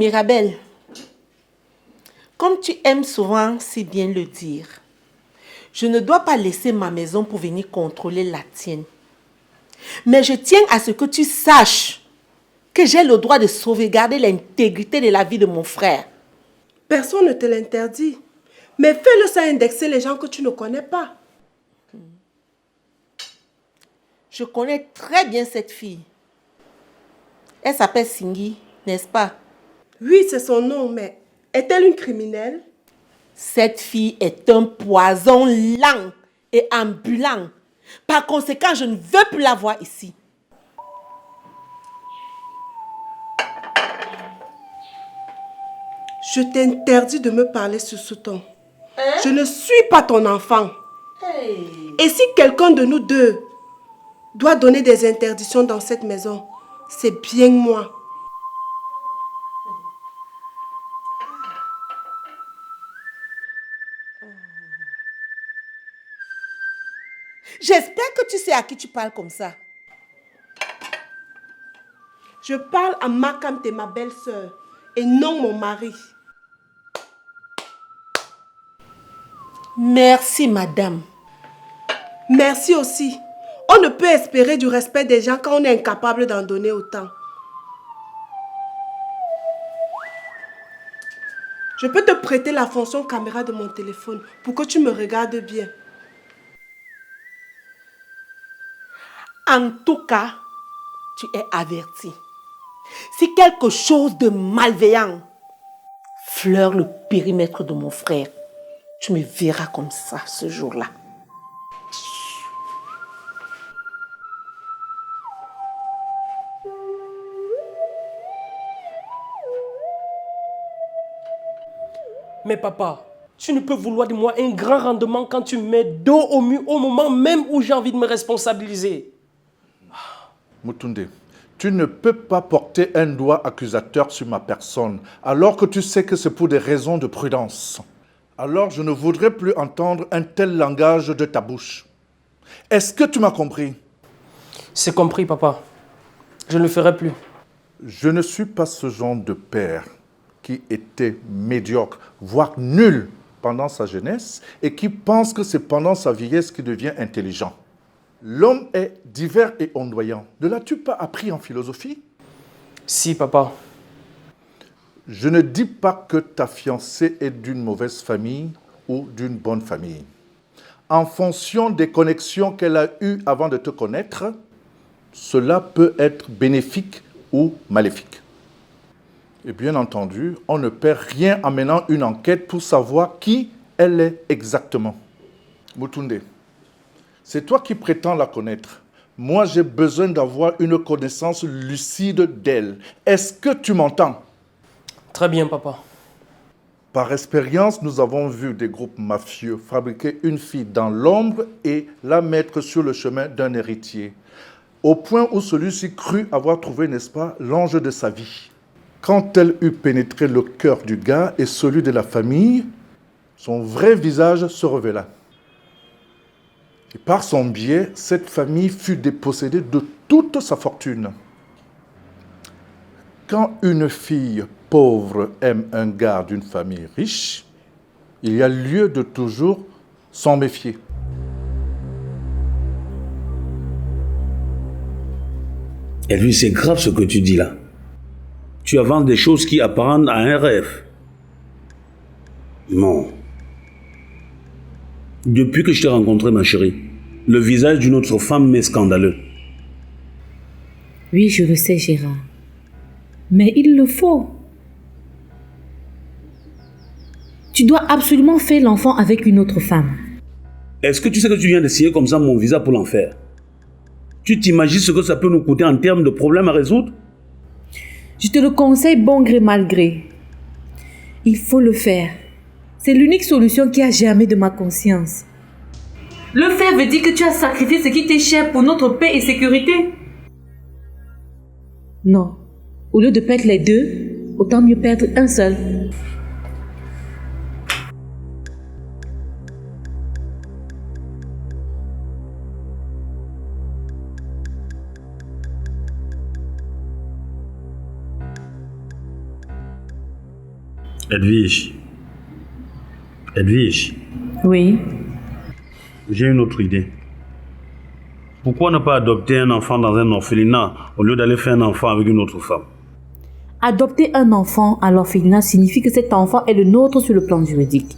Mirabelle, comme tu aimes souvent si bien le dire, je ne dois pas laisser ma maison pour venir contrôler la tienne. Mais je tiens à ce que tu saches que j'ai le droit de sauvegarder l'intégrité de la vie de mon frère. Personne ne te l'interdit. Mais fais-le sans indexer les gens que tu ne connais pas. Je connais très bien cette fille. Elle s'appelle Singhi, n'est-ce pas? Oui, c'est son nom, mais est-elle une criminelle? Cette fille est un poison lent et ambulant. Par conséquent, je ne veux plus la voir ici. Je t'interdis de me parler sur ce ton. Je ne suis pas ton enfant. Et si quelqu'un de nous deux doit donner des interdictions dans cette maison, c'est bien moi. J'espère que tu sais à qui tu parles comme ça. Je parle à Makam, t'es ma belle-sœur, et non mon mari. Merci, madame. Merci aussi. On ne peut espérer du respect des gens quand on est incapable d'en donner autant. Je peux te prêter la fonction caméra de mon téléphone pour que tu me regardes bien. En tout cas, tu es averti. Si quelque chose de malveillant fleure le périmètre de mon frère, tu me verras comme ça ce jour-là. Mais papa, tu ne peux vouloir de moi un grand rendement quand tu me mets dos au mur au moment même où j'ai envie de me responsabiliser. Mutunde, tu ne peux pas porter un doigt accusateur sur ma personne alors que tu sais que c'est pour des raisons de prudence. Alors je ne voudrais plus entendre un tel langage de ta bouche. Est-ce que tu m'as compris? C'est compris, papa. Je ne le ferai plus. Je ne suis pas ce genre de père qui était médiocre, voire nul pendant sa jeunesse et qui pense que c'est pendant sa vieillesse qu'il devient intelligent. L'homme est divers et ondoyant. Ne l'as-tu pas appris en philosophie? Si, papa. Je ne dis pas que ta fiancée est d'une mauvaise famille ou d'une bonne famille. En fonction des connexions qu'elle a eues avant de te connaître, cela peut être bénéfique ou maléfique. Et bien entendu, on ne perd rien en menant une enquête pour savoir qui elle est exactement. Mutunde, c'est toi qui prétends la connaître. Moi, j'ai besoin d'avoir une connaissance lucide d'elle. Est-ce que tu m'entends? Très bien, papa. Par expérience, nous avons vu des groupes mafieux fabriquer une fille dans l'ombre et la mettre sur le chemin d'un héritier, au point où celui-ci crut avoir trouvé, n'est-ce pas, l'ange de sa vie. Quand elle eut pénétré le cœur du gars et celui de la famille, son vrai visage se révéla. Et par son biais, cette famille fut dépossédée de toute sa fortune. Quand une fille pauvre aime un gars d'une famille riche, il y a lieu de toujours s'en méfier. Et lui, c'est grave ce que tu dis là. Tu avances des choses qui apparentent à un rêve. Non. Depuis que je t'ai rencontré, ma chérie, le visage d'une autre femme m'est scandaleux. Oui, je le sais, Gérard. Mais il le faut. Tu dois absolument faire l'enfant avec une autre femme. Est-ce que tu sais que tu viens d'essayer comme ça mon visa pour l'enfer? Tu t'imagines ce que ça peut nous coûter en termes de problèmes à résoudre? Je te le conseille bon gré mal gré. Il faut le faire. C'est l'unique solution qui a germé de ma conscience. Le faire veut dire que tu as sacrifié ce qui t'est cher pour notre paix et sécurité. Non. Au lieu de perdre les deux, autant mieux perdre un seul. Edwige. Edwige, Oui. j'ai une autre idée. Pourquoi ne pas adopter un enfant dans un orphelinat au lieu d'aller faire un enfant avec une autre femme? Adopter un enfant à l'orphelinat signifie que cet enfant est le nôtre sur le plan juridique.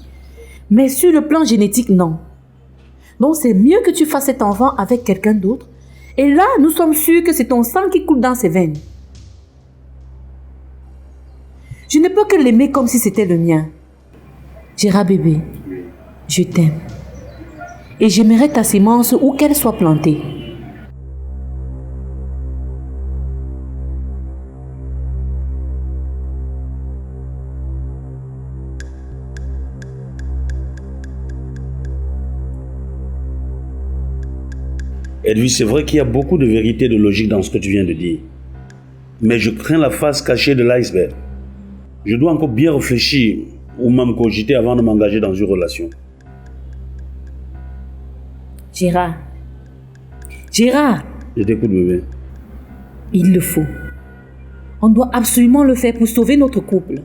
Mais sur le plan génétique, non. Donc c'est mieux que tu fasses cet enfant avec quelqu'un d'autre. Et là, nous sommes sûrs que c'est ton sang qui coule dans ses veines. Je ne peux que l'aimer comme si c'était le mien. Gérard bébé, je t'aime. Et j'aimerais ta sémence où qu'elle soit plantée. Edwige, c'est vrai qu'il y a beaucoup de vérité et de logique dans ce que tu viens de dire. Mais je crains la face cachée de l'iceberg. Je dois encore bien réfléchir ou même cogiter avant de m'engager dans une relation. Gérard. Gérard, Je t'écoute, bébé. il le faut. On doit absolument le faire pour sauver notre couple.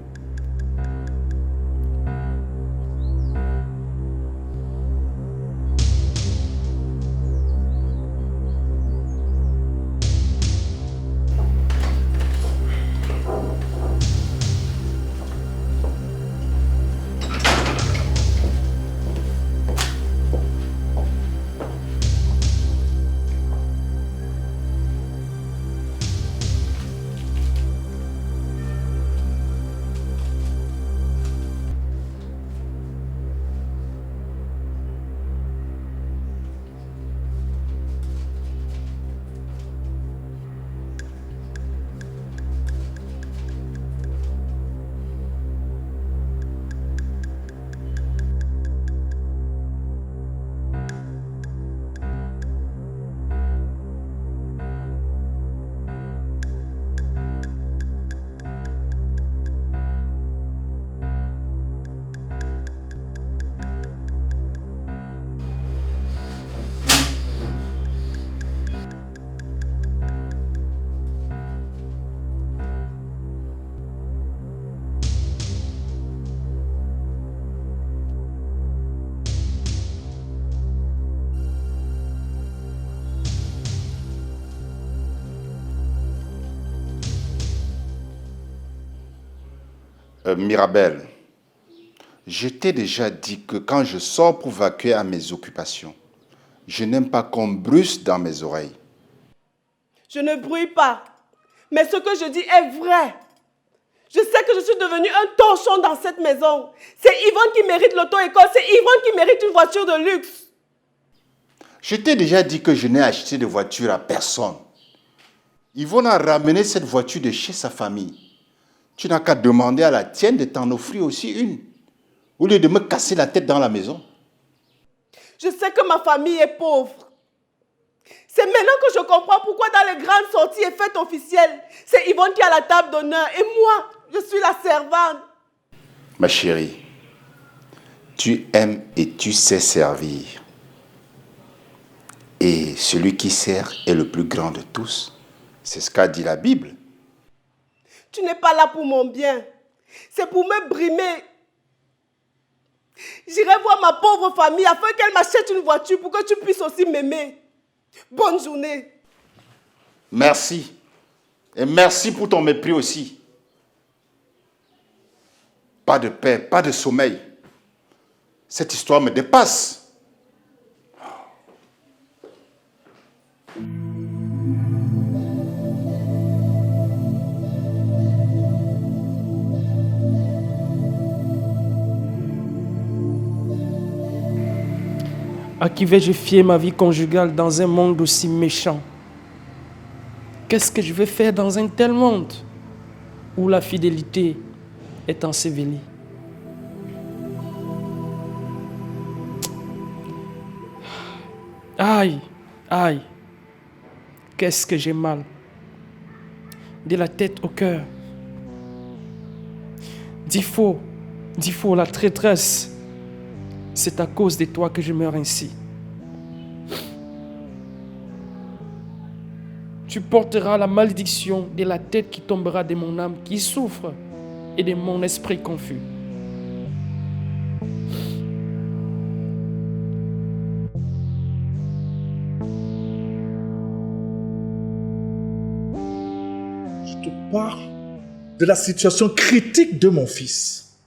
Mirabel, je t'ai déjà dit que quand je sors pour vaquer à mes occupations, je n'aime pas qu'on bruisse dans mes oreilles. Je ne bruille pas. Mais ce que je dis est vrai. Je sais que je suis devenu un torchon dans cette maison. C'est Yvonne qui mérite l'auto-école. C'est Yvonne qui mérite une voiture de luxe. Je t'ai déjà dit que je n'ai acheté de voiture à personne. Yvonne a ramené cette voiture de chez sa famille. Tu n'as qu'à demander à la tienne de t'en offrir aussi une, au lieu de me casser la tête dans la maison. Je sais que ma famille est pauvre. C'est maintenant que je comprends pourquoi dans les grandes sorties et fêtes officielles, c'est Yvonne qui a la table d'honneur et moi, je suis la servante. Ma chérie, tu aimes et tu sais servir. Et celui qui sert est le plus grand de tous. C'est ce qu'a dit la Bible. Tu n'es pas là pour mon bien. C'est pour me brimer. J'irai voir ma pauvre famille afin qu'elle m'achète une voiture pour que tu puisses aussi m'aimer. Bonne journée. Merci. Et merci pour ton mépris aussi. Pas de paix, pas de sommeil. Cette histoire me dépasse. À qui vais-je fier ma vie conjugale dans un monde aussi méchant? Qu'est-ce que je vais faire dans un tel monde où la fidélité est ensevelie? Aïe, aïe, qu'est-ce que j'ai mal. De la tête au cœur. Difo, la traîtresse. C'est à cause de toi que je meurs ainsi. Tu porteras la malédiction de la tête qui tombera de mon âme qui souffre et de mon esprit confus. parles de la situation critique de mon fils.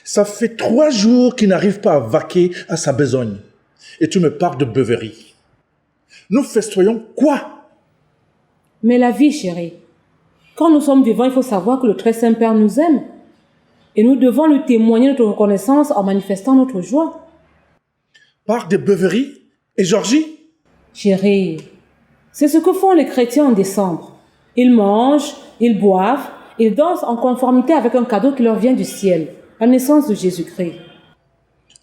Ça fait 3 jours qu'il n'arrive pas à vaquer à sa besogne. Et tu me parles de beuverie. Nous festoyons quoi? Mais la vie, chérie, quand nous sommes vivants, il faut savoir que le Très Saint-Père nous aime. Et nous devons lui témoigner notre reconnaissance en manifestant notre joie. Parle de beuverie et Georgie? Chérie, c'est ce que font les chrétiens en décembre. Ils mangent, ils boivent, ils dansent en conformité avec un cadeau qui leur vient du ciel, la naissance de Jésus-Christ.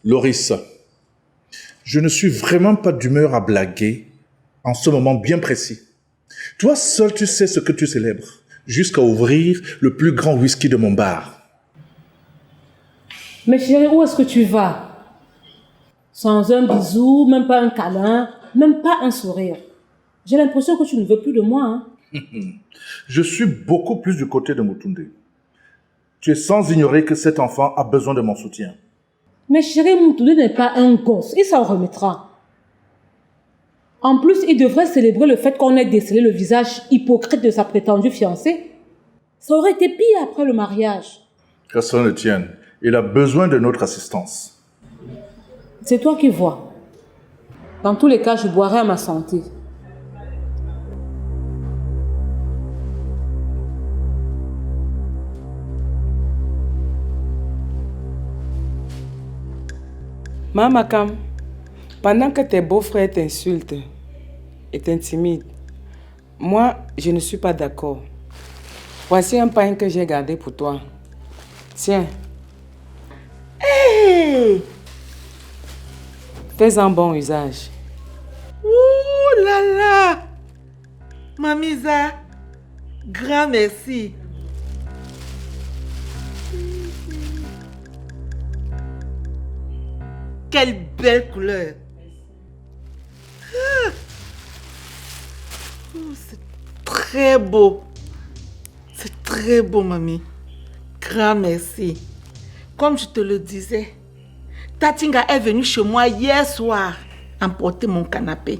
Loris, je ne suis vraiment pas d'humeur à blaguer en ce moment bien précis. Toi seul tu sais ce que tu célèbres, jusqu'à ouvrir le plus grand whisky de mon bar. Mais chérie, où est-ce que tu vas? Sans un bisou, même pas un câlin, même pas un sourire. J'ai l'impression que tu ne veux plus de moi, hein? Je suis beaucoup plus du côté de Mutunde. Tu es sans ignorer que cet enfant a besoin de mon soutien. Mais chérie, Mutunde n'est pas un gosse, il s'en remettra. En plus, il devrait célébrer le fait qu'on ait décelé le visage hypocrite de sa prétendue fiancée. Ça aurait été pire après le mariage. Que cela ne tienne, il a besoin de notre assistance. C'est toi qui vois. Dans tous les cas, je boirai à ma santé. Mamakam, pendant que tes beaux-frères t'insultent et t'intimident, moi, je ne suis pas d'accord. Voici un pain que j'ai gardé pour toi. Tiens. Hey! Fais-en bon usage. Ouh là là! Mamisa, grand merci. Quelle belle couleur! Ah. Oh, c'est très beau. C'est très beau, mamie. Grand merci. Comme je te le disais, Tatinga est venu chez moi hier soir emporter mon canapé.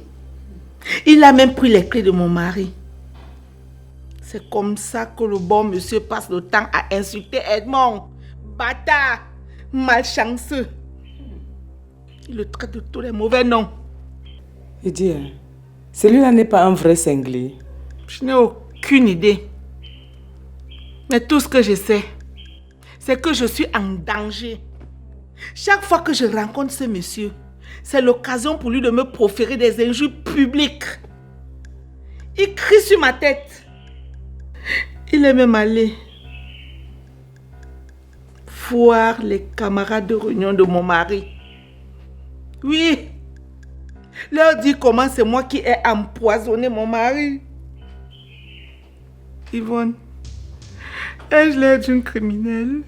Il a même pris les clés de mon mari. C'est comme ça que le bon monsieur passe le temps à insulter Edmond. Bâtard, malchanceux. Il le traite de tous les mauvais noms. Et dis, celui-là n'est pas un vrai cinglé. Je n'ai aucune idée. Mais tout ce que je sais, c'est que je suis en danger. Chaque fois que je rencontre ce monsieur, c'est l'occasion pour lui de me proférer des injures publiques. Il crie sur ma tête. Il est même allé voir les camarades de réunion de mon mari. Oui, leur dire comment c'est moi qui ai empoisonné mon mari. Yvonne, ai-je l'air d'une criminelle?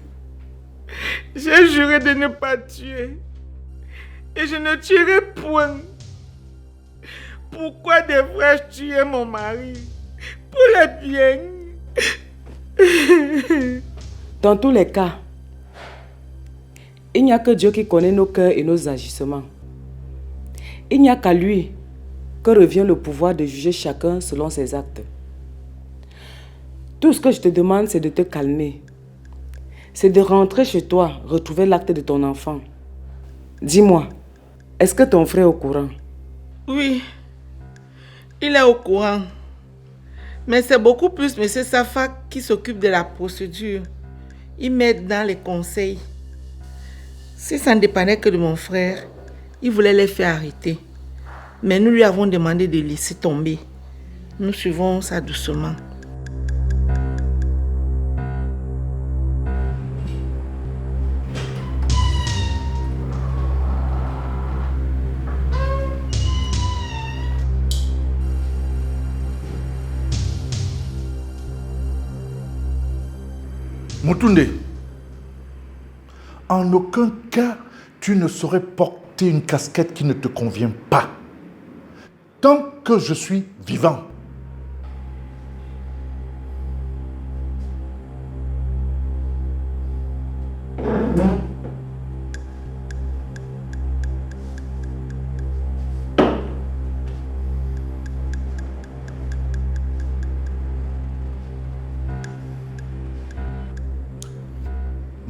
J'ai juré de ne pas tuer. Et je ne tuerai point. Pourquoi devrais-je tuer mon mari? Pour le bien. Dans tous les cas, il n'y a que Dieu qui connaît nos cœurs et nos agissements. Il n'y a qu'à lui que revient le pouvoir de juger chacun selon ses actes. Tout ce que je te demande, c'est de te calmer. C'est de rentrer chez toi, retrouver l'acte de ton enfant. Dis-moi, est-ce que ton frère est au courant? Oui, il est au courant. Mais c'est beaucoup plus M. Safa qui s'occupe de la procédure. Il m'aide dans les conseils. Si ça ne dépendait que de mon frère, il voulait les faire arrêter. Mais nous lui avons demandé de laisser tomber. Nous suivons ça doucement. Mutunde, en aucun cas, tu ne saurais porter une casquette qui ne te convient pas. Tant que je suis vivant.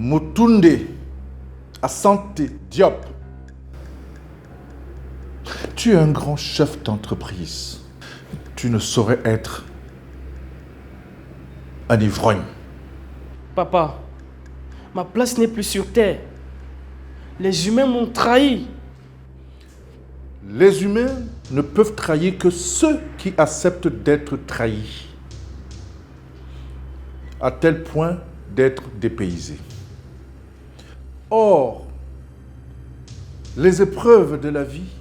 Mutunde Asante Diop, tu es un grand chef d'entreprise. Tu ne saurais être un ivrogne. Papa, ma place n'est plus sur terre. Les humains m'ont trahi. Les humains ne peuvent trahir que ceux qui acceptent d'être trahis, à tel point d'être dépaysés. Or, les épreuves de la vie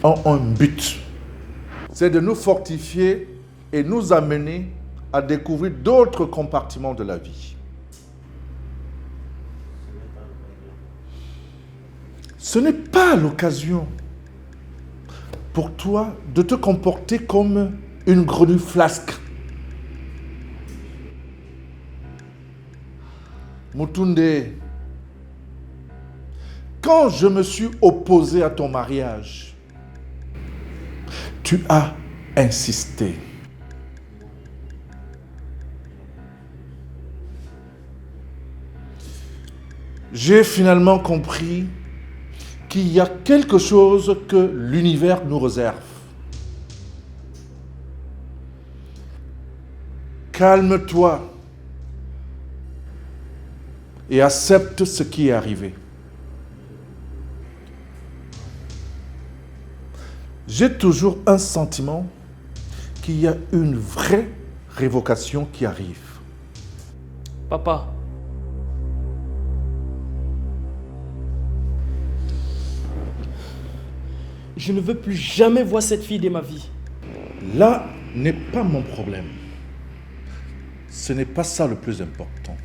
ont un but. C'est de nous fortifier et nous amener à découvrir d'autres compartiments de la vie. Ce n'est pas l'occasion pour toi de te comporter comme une grenouille flasque. Mutunde, quand je me suis opposé à ton mariage, tu as insisté. J'ai finalement compris qu'il y a quelque chose que l'univers nous réserve. Calme-toi et accepte ce qui est arrivé. J'ai toujours un sentiment qu'il y a une vraie révocation qui arrive. Papa, je ne veux plus jamais voir cette fille de ma vie. Là n'est pas mon problème. Ce n'est pas ça le plus important.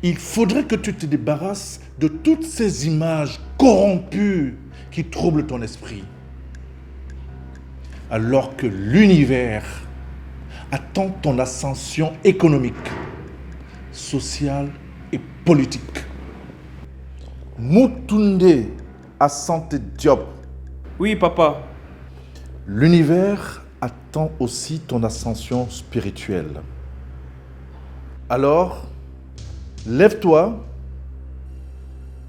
Il faudrait que tu te débarrasses de toutes ces images corrompues qui troublent ton esprit. Alors que l'univers attend ton ascension économique, sociale et politique. Mutunde Asante Diop. Oui, papa. L'univers attend aussi ton ascension spirituelle. Alors, lève-toi,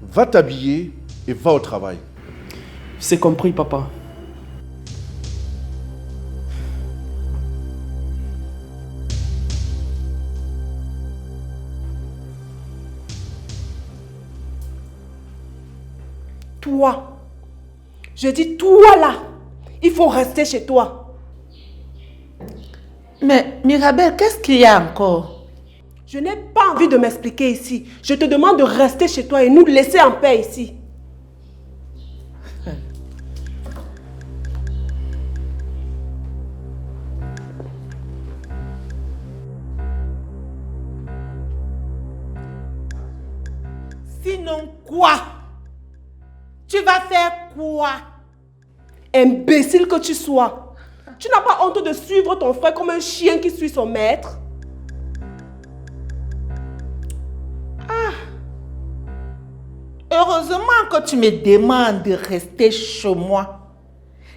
va t'habiller et va au travail. C'est compris, papa. Toi, je dis toi là, il faut rester chez toi. Mais Mirabel, qu'est-ce qu'il y a encore? Je n'ai pas envie de m'expliquer ici. Je te demande de rester chez toi et nous laisser en paix ici. Sinon quoi? Tu vas faire quoi? Imbécile que tu sois. Tu n'as pas honte de suivre ton frère comme un chien qui suit son maître? Heureusement que tu me demandes de rester chez moi.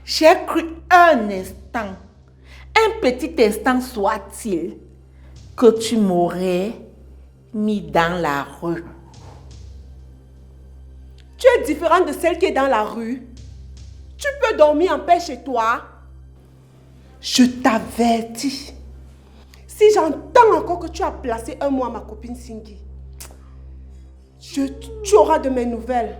J'ai cru un instant, un petit instant soit-il, que tu m'aurais mis dans la rue. Tu es différente de celle qui est dans la rue. Tu peux dormir en paix chez toi. Je t'avertis. Si j'entends encore que tu as placé un mot à ma copine Cindy, tu auras de mes nouvelles.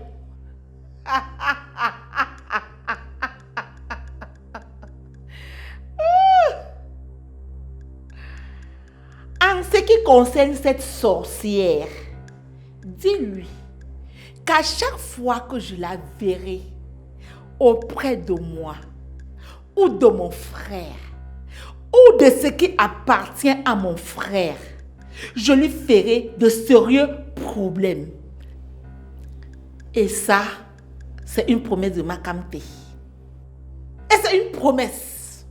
En ce qui concerne cette sorcière, dis-lui qu'à chaque fois que je la verrai auprès de moi ou de mon frère ou de ce qui appartient à mon frère, je lui ferai de sérieux problèmes. Et ça, c'est une promesse de Makamte. Et c'est une promesse.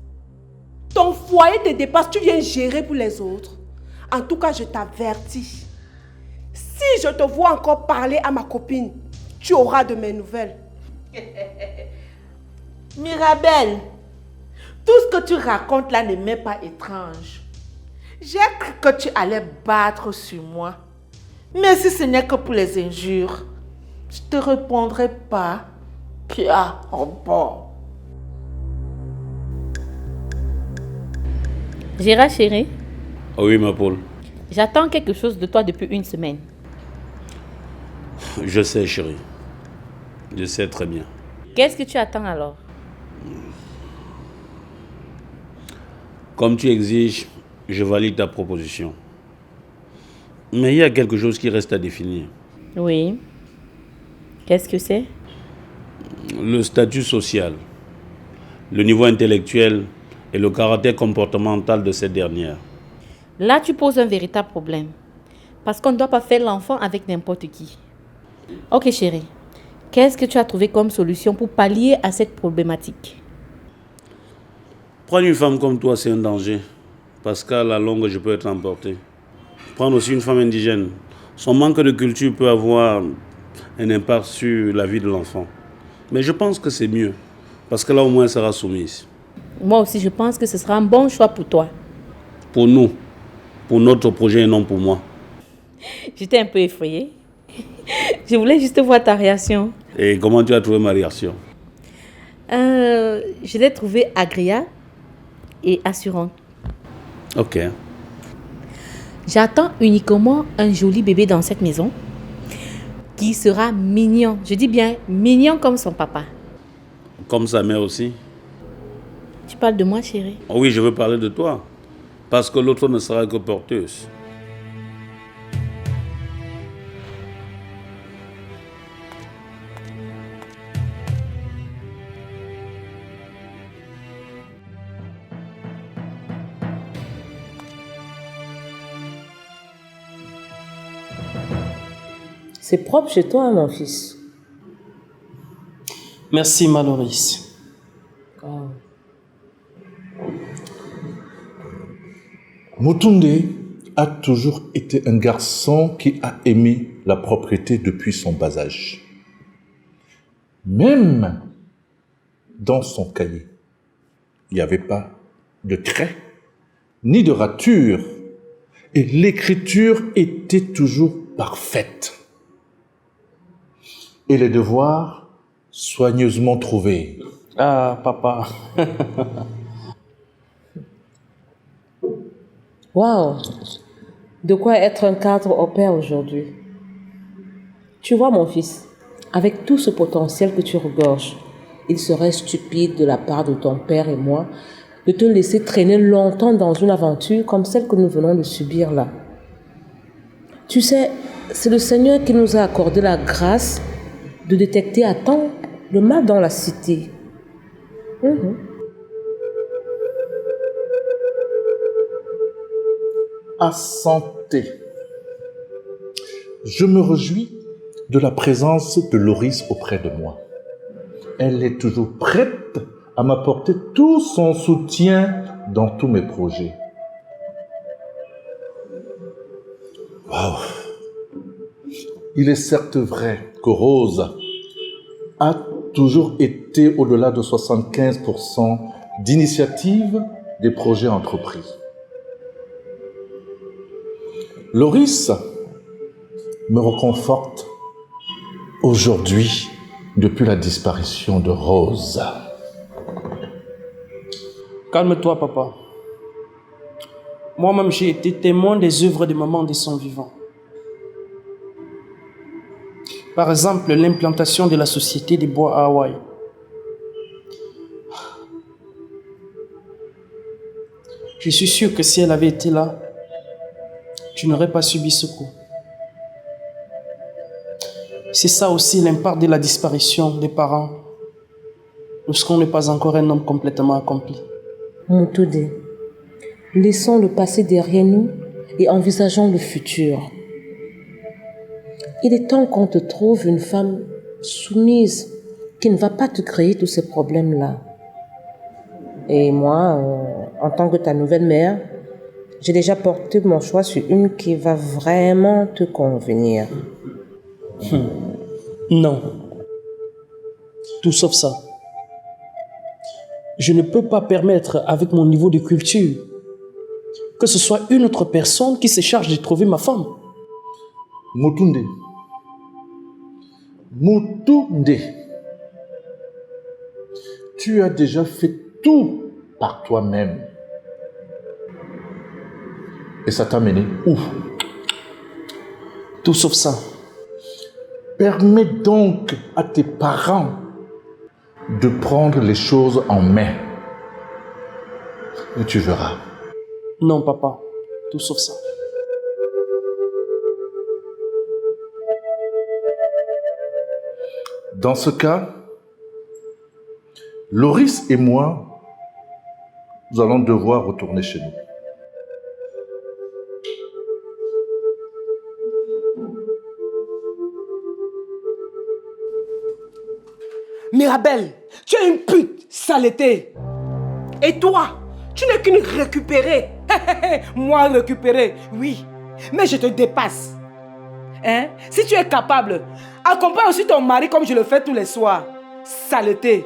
Ton foyer te dépasse, tu viens gérer pour les autres. En tout cas, je t'avertis. Si je te vois encore parler à ma copine, tu auras de mes nouvelles. Mirabel, tout ce que tu racontes là ne m'est pas étrange. J'ai cru que tu allais battre sur moi. Mais si ce n'est que pour les injures, je te répondrai pas. Kia, oh bon. Gérard chéri, Ah oui, ma Paul. j'attends quelque chose de toi depuis une semaine. Je sais, chérie. Je sais très bien. Qu'est-ce que tu attends alors? Comme tu exiges, je valide ta proposition. Mais il y a quelque chose qui reste à définir. Oui. Qu'est-ce que c'est? Le statut social, le niveau intellectuel et le caractère comportemental de cette dernière. Là, tu poses un véritable problème. Parce qu'on ne doit pas faire l'enfant avec n'importe qui. Ok chérie, qu'est-ce que tu as trouvé comme solution pour pallier à cette problématique? Prendre une femme comme toi, c'est un danger. Parce qu'à la longue, je peux être emporté. Prendre aussi une femme indigène. Son manque de culture peut avoir un impact sur la vie de l'enfant. Mais je pense que c'est mieux. Parce que là, au moins, elle sera soumise. Moi aussi, je pense que ce sera un bon choix pour toi. Pour nous. Pour notre projet et non pour moi. J'étais un peu effrayée. Je voulais juste voir ta réaction. Et comment tu as trouvé ma réaction? Je l'ai trouvée agréable et assurante. Ok. J'attends uniquement un joli bébé dans cette maison qui sera mignon. Je dis bien mignon comme son papa. Comme sa mère aussi. Tu parles de moi, chérie? Oh oui, je veux parler de toi. Parce que l'autre ne sera que porteuse. C'est propre chez toi, mon fils. Merci, Maloris. Oh. Mutunde a toujours été un garçon qui a aimé la propreté depuis son bas âge. Même dans son cahier, il n'y avait pas de traits, ni de ratures, et l'écriture était toujours parfaite. Et les devoirs soigneusement trouvés. Ah, papa. Waouh! De quoi être un cadre au père aujourd'hui. Tu vois, mon fils, avec tout ce potentiel que tu regorges, il serait stupide de la part de ton père et moi de te laisser traîner longtemps dans une aventure comme celle que nous venons de subir là. Tu sais, c'est le Seigneur qui nous a accordé la grâce de détecter à temps le mal dans la cité. À santé. Je me réjouis de la présence de Loris auprès de moi. Elle est toujours prête à m'apporter tout son soutien dans tous mes projets. Waouh! Il est certes vrai que Rose a toujours été au-delà de 75% d'initiative des projets entrepris. Loris me reconforte aujourd'hui depuis la disparition de Rose. Calme-toi, papa. Moi-même, j'ai été témoin des œuvres de maman de son vivant. Par exemple, l'implantation de la Société des Bois à Hawaï. Je suis sûr que si elle avait été là, tu n'aurais pas subi ce coup. C'est ça aussi l'impact de la disparition des parents lorsqu'on n'est pas encore un homme complètement accompli. Mutunde, laissons le passé derrière nous et envisageons le futur. Il est temps qu'on te trouve une femme soumise qui ne va pas te créer tous ces problèmes-là. Et moi, en tant que ta nouvelle mère, j'ai déjà porté mon choix sur une qui va vraiment te convenir. Non. Tout sauf ça. Je ne peux pas permettre, avec mon niveau de culture, que ce soit une autre personne qui se charge de trouver ma femme. Mutunde. Mutunde. Tu as déjà fait tout par toi-même. Et ça t'a mené où? Tout sauf ça. Permets donc à tes parents de prendre les choses en main. Et tu verras. Non, papa. Tout sauf ça. Dans ce cas, Loris et moi, nous allons devoir retourner chez nous. Mirabelle, tu es une pute, saleté. Et toi, tu n'es qu'une récupérée. Moi récupérer, oui, mais je te dépasse. Hein? Si tu es capable, accompagne aussi ton mari comme je le fais tous les soirs. Saleté.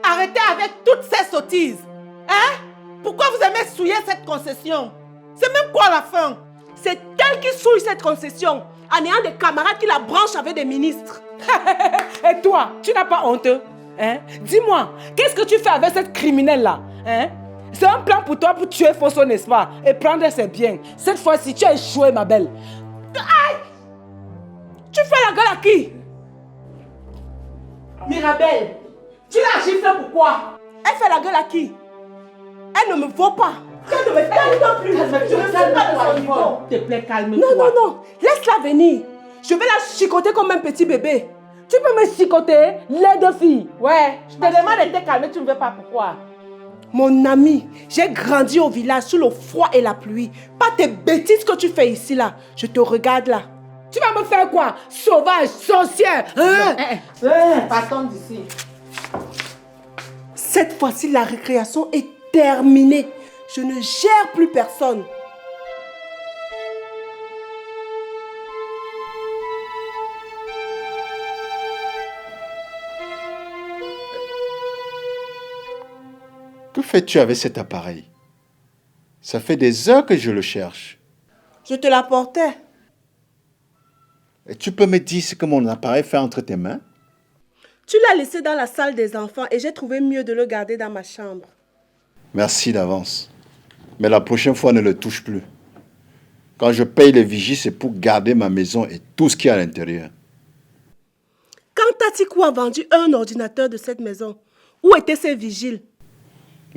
Arrêtez avec toutes ces sottises. Hein? Pourquoi vous aimez souiller cette concession? C'est même quoi la fin? C'est elle qui souille cette concession en ayant des camarades qui la branchent avec des ministres. Et toi, tu n'as pas honte? Hein? Dis-moi, qu'est-ce que tu fais avec cette criminelle-là? Hein? C'est un plan pour toi pour tuer Fosso, n'est-ce pas? Et prendre ses biens. Cette fois-ci, tu as échoué, ma belle. Aïe! Tu fais la gueule à qui? Mirabelle, tu l'as giflée pourquoi? Elle fait la gueule à qui? Elle ne me vaut pas. Elle ne me calme plus. Je ne suis pas de son niveau. S'il te plaît, calme-toi. Non, non, non. Laisse-la venir. Je vais la chicoter comme un petit bébé. Tu peux me chicoter, les deux filles. Ouais, je te demande de te calmer, tu ne veux pas pourquoi? Mon ami, j'ai grandi au village sous le froid et la pluie. Pas tes bêtises que tu fais ici là. Je te regarde là. Tu vas me faire quoi? Sauvage, sorcière, hein? Partons d'ici. Cette fois-ci, la récréation est terminée. Je ne gère plus personne. Que fais-tu avec cet appareil? Ça fait des heures que je le cherche. Je te l'apportais. Et tu peux me dire ce que mon appareil fait entre tes mains? Tu l'as laissé dans la salle des enfants et j'ai trouvé mieux de le garder dans ma chambre. Merci d'avance. Mais la prochaine fois, ne le touche plus. Quand je paye les vigies, c'est pour garder ma maison et tout ce qu'il y a à l'intérieur. Quand Tatikou a vendu un ordinateur de cette maison, où étaient ses vigiles?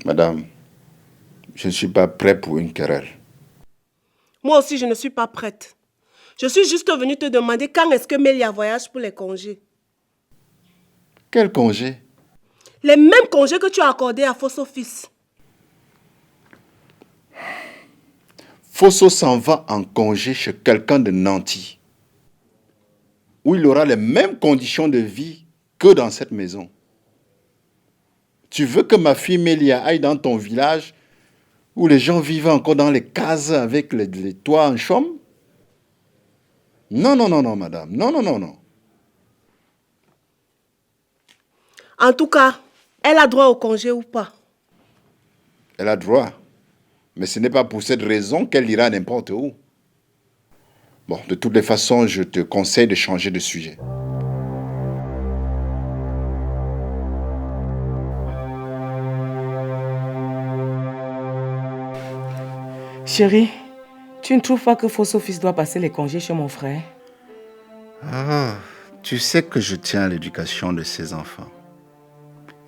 Madame, je ne suis pas prêt pour une querelle. Moi aussi, je ne suis pas prête. Je suis juste venue te demander quand est-ce que Mélia voyage pour les congés. Quel congé? Les mêmes congés que tu as accordés à Fosso fils. Fosso s'en va en congé chez quelqu'un de nanti, où il aura les mêmes conditions de vie que dans cette maison. Tu veux que ma fille Mélia aille dans ton village où les gens vivent encore dans les cases avec les toits en chaume? Non, non, non, non, madame. Non, non, non, non. En tout cas, elle a droit au congé ou pas? Elle a droit. Mais ce n'est pas pour cette raison qu'elle ira n'importe où. Bon, de toutes les façons, je te conseille de changer de sujet. Chérie, tu ne trouves pas que Fosso fils doit passer les congés chez mon frère? Ah, tu sais que je tiens à l'éducation de ses enfants.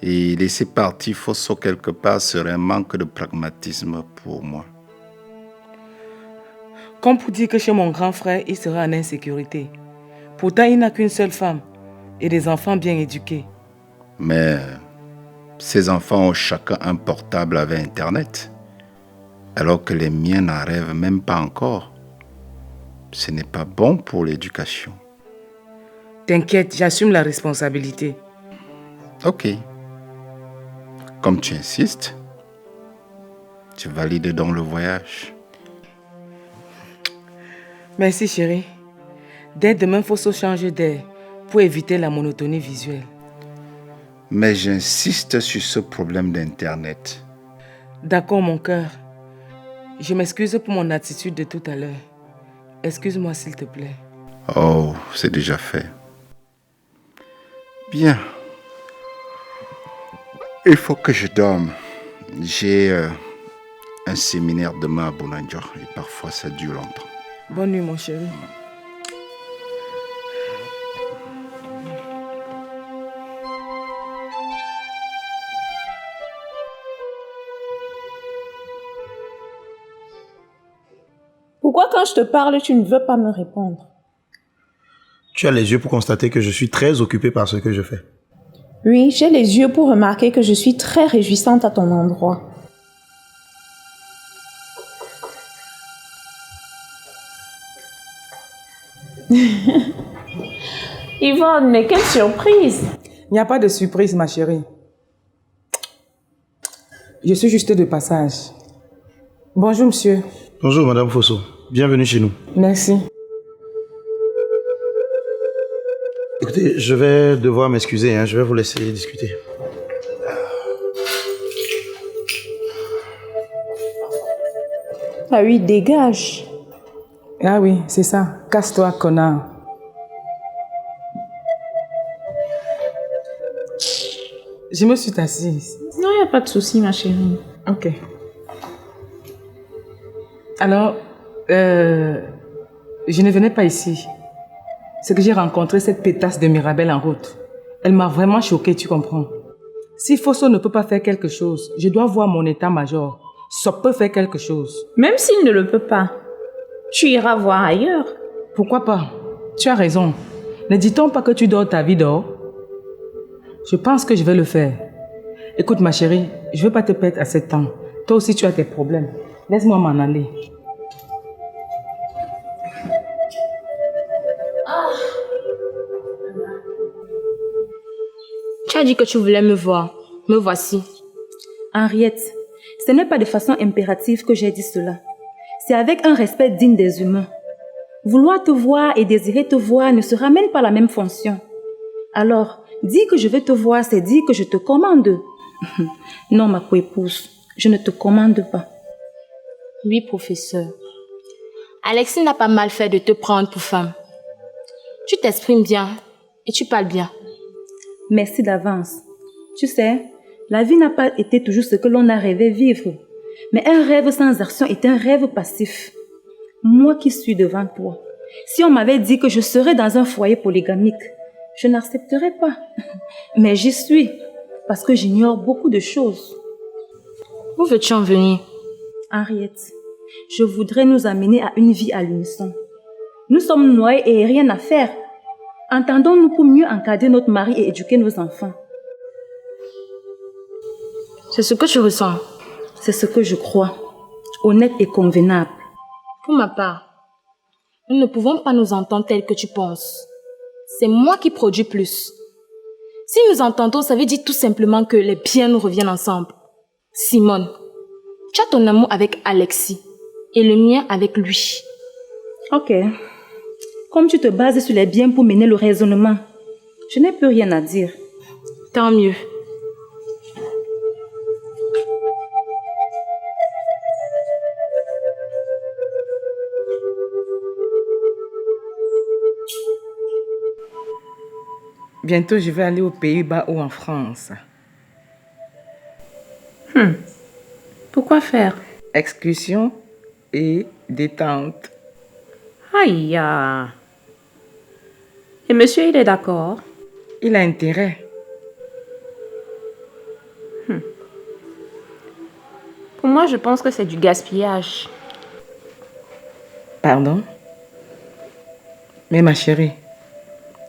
Et laisser partir Fosso quelque part serait un manque de pragmatisme pour moi. Comme pour dire que chez mon grand frère, il sera en insécurité. Pourtant, il n'a qu'une seule femme et des enfants bien éduqués. Mais ses enfants ont chacun un portable avec Internet, alors que les miens n'en rêvent même pas encore. Ce n'est pas bon pour l'éducation. T'inquiète, j'assume la responsabilité. Ok. Comme tu insistes, tu valides donc le voyage. Merci chérie. Dès demain, il faut se changer d'air pour éviter la monotonie visuelle. Mais j'insiste sur ce problème d'Internet. D'accord mon cœur. Je m'excuse pour mon attitude de tout à l'heure. Excuse-moi s'il te plaît. Oh, c'est déjà fait. Bien. Il faut que je dorme. J'ai un séminaire demain à Bounandjor et parfois ça dure longtemps. Bonne nuit, mon chéri. Pourquoi quand je te parle, tu ne veux pas me répondre? Tu as les yeux pour constater que je suis très occupé par ce que je fais. Oui, j'ai les yeux pour remarquer que je suis très réjouissante à ton endroit. Yvonne, mais quelle surprise! Il n'y a pas de surprise, ma chérie. Je suis juste de passage. Bonjour, monsieur. Bonjour, Madame Fosso. Bienvenue chez nous. Merci. Écoutez, je vais devoir m'excuser, hein. Je vais vous laisser discuter. Ah oui, dégage. Ah oui, c'est ça. Casse-toi, connard. Je me suis assise. Non, il n'y a pas de souci, ma chérie. Ok. Alors, je ne venais pas ici. C'est que j'ai rencontré cette pétasse de Mirabelle en route. Elle m'a vraiment choquée, tu comprends. Si Fosso ne peut pas faire quelque chose, je dois voir mon état-major. Ça peut faire quelque chose. Même s'il ne le peut pas, tu iras voir ailleurs. Pourquoi pas? Tu as raison. Ne dit-on pas que tu dors ta vie dehors? Je pense que je vais le faire. Écoute ma chérie, je ne veux pas te perdre à 7 ans. Toi aussi tu as tes problèmes. Laisse-moi m'en aller. Tu as dit que tu voulais me voir. Me voici. Henriette, ce n'est pas de façon impérative que j'ai dit cela. C'est avec un respect digne des humains. Vouloir te voir et désirer te voir ne se ramène pas à la même fonction. Alors, dire que je veux te voir, c'est dire que je te commande. Non, ma coépouse, je ne te commande pas. Oui, professeur. Alexis n'a pas mal fait de te prendre pour femme. Tu t'exprimes bien et tu parles bien. Merci d'avance. Tu sais, la vie n'a pas été toujours ce que l'on a rêvé vivre. Mais un rêve sans action est un rêve passif. Moi qui suis devant toi, si on m'avait dit que je serais dans un foyer polygamique, je n'accepterais pas. Mais j'y suis, parce que j'ignore beaucoup de choses. Où veux-tu en venir? Henriette, je voudrais nous amener à une vie à l'unisson. Nous sommes noyés et rien à faire. Entendons-nous pour mieux encadrer notre mari et éduquer nos enfants. C'est ce que tu ressens? C'est ce que je crois. Honnête et convenable. Pour ma part, nous ne pouvons pas nous entendre tel que tu penses. C'est moi qui produis plus. Si nous entendons, ça veut dire tout simplement que les biens nous reviennent ensemble. Simone, tu as ton amour avec Alexis et le mien avec lui. Ok. Comme tu te bases sur les biens pour mener le raisonnement, je n'ai plus rien à dire. Tant mieux. Bientôt, je vais aller aux Pays-Bas ou en France. Pourquoi faire? Excursion et détente. Aïe. Et monsieur, il est d'accord? Il a intérêt. Pour moi, je pense que c'est du gaspillage. Pardon? Mais ma chérie,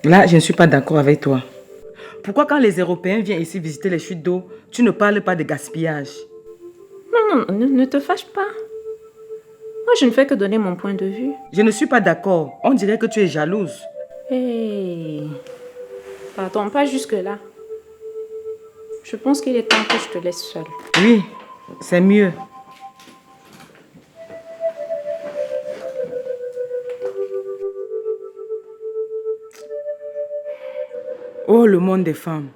là, je ne suis pas d'accord avec toi. Pourquoi quand les Européens viennent ici visiter les chutes d'eau, tu ne parles pas de gaspillage? Non, ne te fâche pas. Moi, je ne fais que donner mon point de vue. Je ne suis pas d'accord. On dirait que tu es jalouse. Hey. Pardon, pas jusque-là. Je pense qu'il est temps que je te laisse seule. Oui, c'est mieux. Oh, le monde des femmes.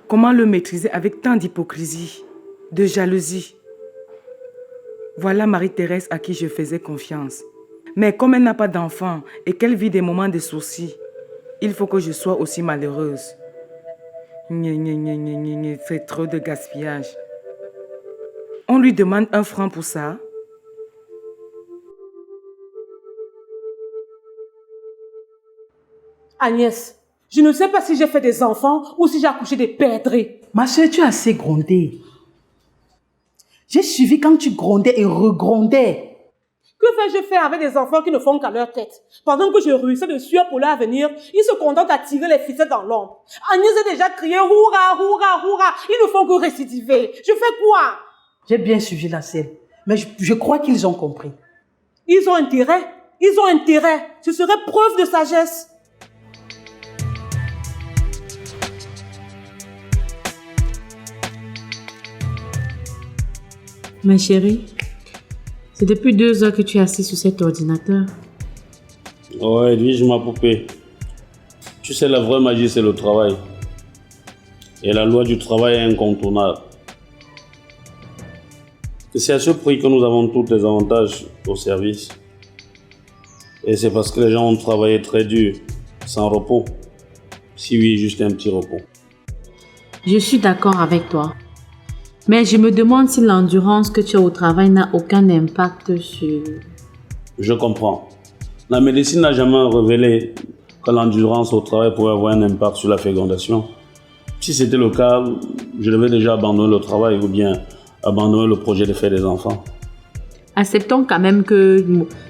Comment le maîtriser avec tant d'hypocrisie, de jalousie? Voilà Marie-Thérèse à qui je faisais confiance. Mais comme elle n'a pas d'enfant et qu'elle vit des moments de soucis, il faut que je sois aussi malheureuse. C'est trop de gaspillage. On lui demande 1 franc pour ça. Agnès, je ne sais pas si j'ai fait des enfants ou si j'ai accouché des perdrix. Ma soeur, tu as assez grondé. J'ai suivi quand tu grondais et regrondais. Que vais-je faire avec des enfants qui ne font qu'à leur tête? Pendant que je ruisselle de sueur pour leur avenir, ils se contentent à tirer les ficelles dans l'ombre. Agnès a déjà crié « Hourra, hourra, hourra !» Ils ne font que récidiver. Je fais quoi? J'ai bien suivi la scène, mais je crois qu'ils ont compris. Ils ont intérêt. Ils ont intérêt. Ce serait preuve de sagesse. Ma chérie, c'est depuis 2 heures que tu es assis sur cet ordinateur. Oh, Edwige, ma poupée. Tu sais, la vraie magie, c'est le travail. Et la loi du travail est incontournable. Et c'est à ce prix que nous avons tous les avantages au service. Et c'est parce que les gens ont travaillé très dur, sans repos. Si oui, juste un petit repos. Je suis d'accord avec toi. Mais je me demande si l'endurance que tu as au travail n'a aucun impact sur... Je comprends. La médecine n'a jamais révélé que l'endurance au travail pouvait avoir un impact sur la fécondation. Si c'était le cas, je devais déjà abandonner le travail ou bien abandonner le projet de faire des enfants. Acceptons quand même que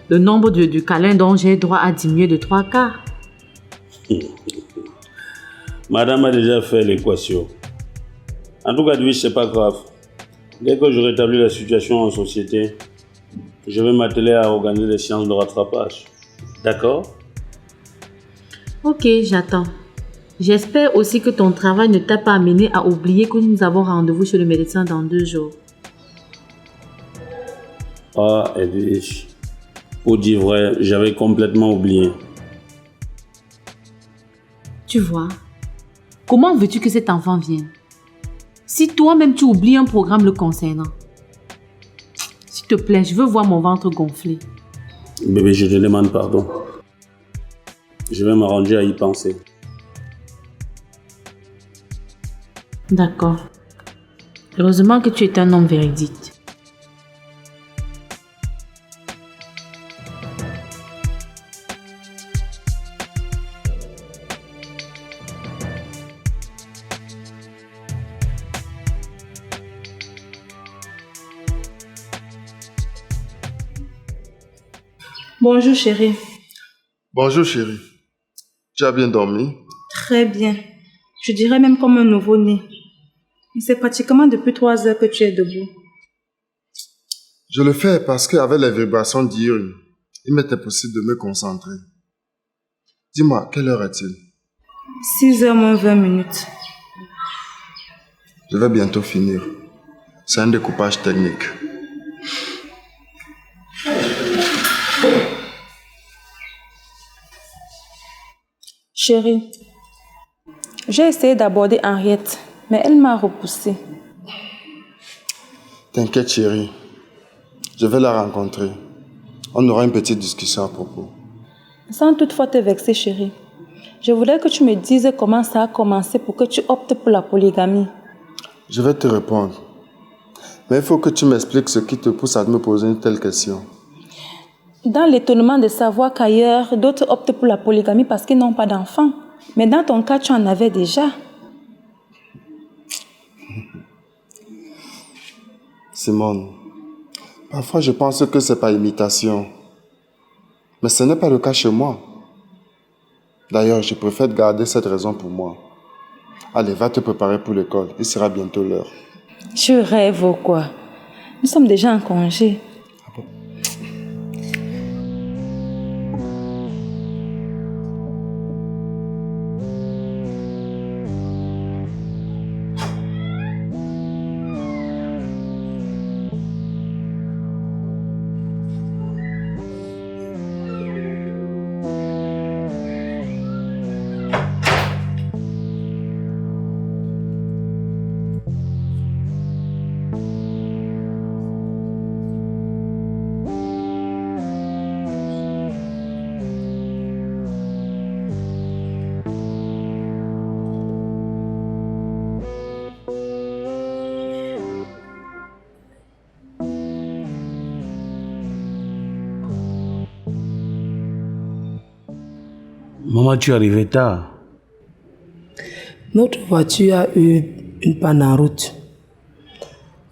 le nombre de câlins dont j'ai droit a diminué de 3/4. Madame a déjà fait l'équation. En tout cas, Edwige, c'est pas grave. Dès que je rétablis la situation en société, je vais m'atteler à organiser des séances de rattrapage. D'accord? Ok, j'attends. J'espère aussi que ton travail ne t'a pas amené à oublier que nous avons rendez-vous chez le médecin dans 2 jours. Ah, Edwige, pour dire vrai, j'avais complètement oublié. Tu vois, comment veux-tu que cet enfant vienne? Si toi-même tu oublies un programme le concernant. S'il te plaît, je veux voir mon ventre gonfler. Bébé, je te demande pardon. Je vais m'arranger à y penser. D'accord. Heureusement que tu es un homme véridique. Bonjour chérie. Bonjour chérie. Tu as bien dormi? Très bien. Je dirais même comme un nouveau-né. C'est pratiquement depuis 3 heures que tu es debout. Je le fais parce qu'avec les vibrations d'hier, il m'est impossible de me concentrer. Dis-moi, quelle heure est-il? 6h moins 20 minutes. Je vais bientôt finir. C'est un découpage technique. Chérie, j'ai essayé d'aborder Henriette, mais elle m'a repoussée. T'inquiète chérie, je vais la rencontrer. On aura une petite discussion à propos. Sans toutefois te vexer chérie, je voudrais que tu me dises comment ça a commencé pour que tu optes pour la polygamie. Je vais te répondre. Mais il faut que tu m'expliques ce qui te pousse à me poser une telle question. Dans l'étonnement de savoir qu'ailleurs, d'autres optent pour la polygamie parce qu'ils n'ont pas d'enfants. Mais dans ton cas, tu en avais déjà. Simone, parfois je pense que c'est par imitation. Mais ce n'est pas le cas chez moi. D'ailleurs, je préfère garder cette raison pour moi. Allez, va te préparer pour l'école. Il sera bientôt l'heure. Tu rêves ou quoi? Nous sommes déjà en congé. Maman, tu es arrivée tard. Notre voiture a eu une panne en route.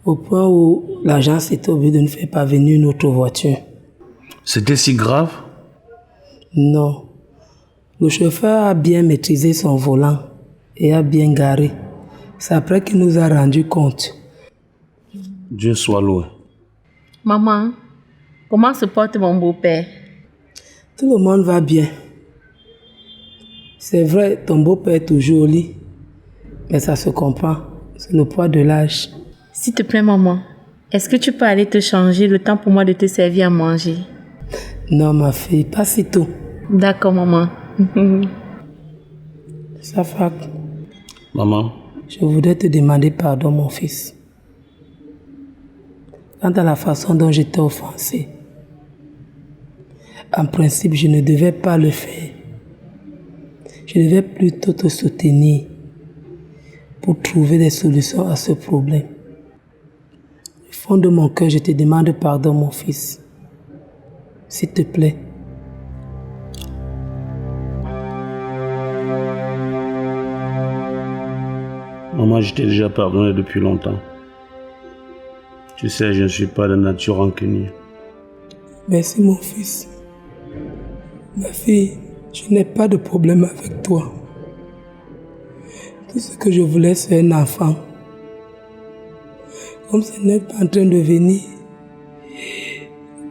Au point où l'agence était obligée de nous faire parvenir une autre voiture. C'était si grave? Non. Le chauffeur a bien maîtrisé son volant et a bien garé. C'est après qu'il nous a rendu compte. Dieu soit loué. Maman, comment se porte mon beau-père? Tout le monde va bien. C'est vrai, ton beau-père est toujours au lit. Mais ça se comprend. C'est le poids de l'âge. S'il te plaît, maman, est-ce que tu peux aller te changer le temps pour moi de te servir à manger? Non, ma fille, pas si tôt. D'accord, maman. Safak. Maman. Je voudrais te demander pardon, mon fils. Quant à la façon dont j'étais offensé, en principe, je ne devais pas le faire. Je devais plutôt te soutenir pour trouver des solutions à ce problème. Au fond de mon cœur, je te demande pardon, mon fils. S'il te plaît. Maman, je t'ai déjà pardonné depuis longtemps. Tu sais, je ne suis pas de nature rancunière. Merci, mon fils. Ma fille, je n'ai pas de problème avec toi. Tout ce que je voulais, c'est un enfant. Comme ce n'est pas en train de venir,